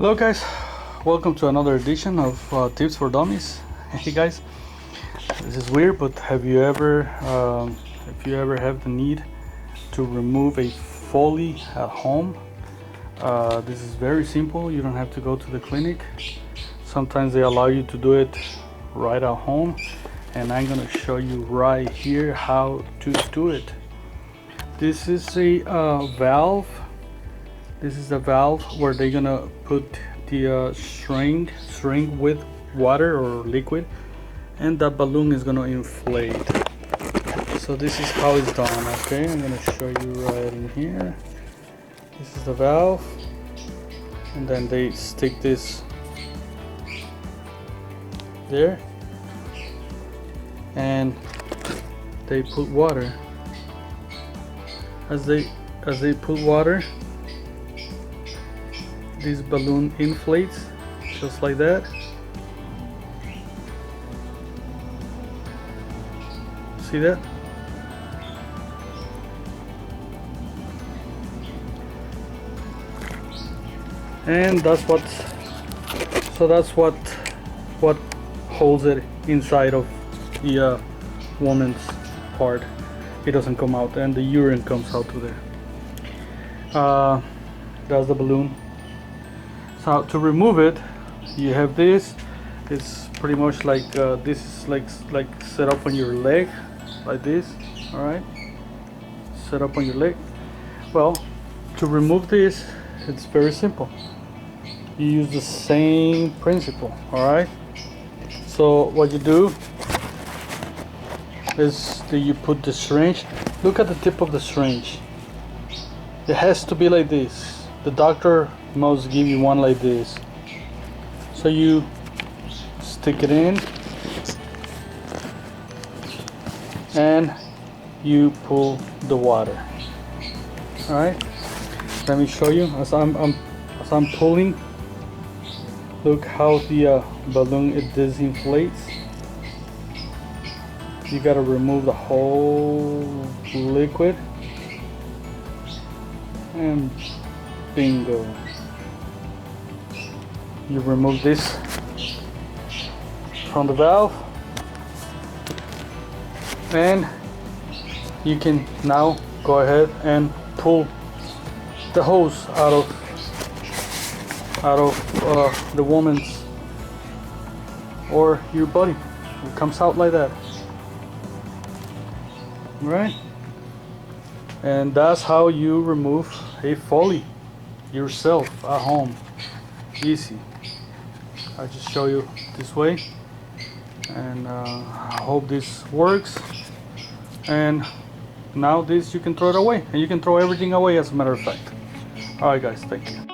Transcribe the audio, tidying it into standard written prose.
Hello guys, welcome to another edition of Tips for Dummies. Hey guys, this is weird, but have you ever if you ever have the need to remove a Foley at home, this is very simple. You don't have to go to the clinic. Sometimes they allow you to do it right at home, and I'm gonna show you right here how to do it. This is a valve. This is the valve where they're gonna put the string with water or liquid, and that balloon is gonna inflate. So this is how it's done. Okay, I'm gonna show you right in here. This is the valve, and then they stick this there, and they put water. As they put water, this balloon inflates just like that. See that? And that's what holds it inside of the woman's part. It doesn't come out, and the urine comes out to there. That's the balloon. So to remove it, you have this. It's pretty much like this is like set up on your leg, like this. All right, set up on your leg. Well, to remove this, it's very simple. You use the same principle. All right. So what you do is that you put the syringe. Look at the tip of the syringe. It has to be like this. The doctor must give you one like this. So you stick it in and you pull the water. All right. Let me show you as I'm pulling. Look how the balloon it disinflates. You gotta remove the whole liquid, and bingo. You remove this from the valve, and you can now go ahead and pull the hose out of the woman's or your body. It comes out like that. Right? And that's how you remove a Foley yourself at home. Easy. I just show you this way, and I hope this works. And now this you can throw it away, and you can throw everything away, as a matter of fact. Alright guys, thank you.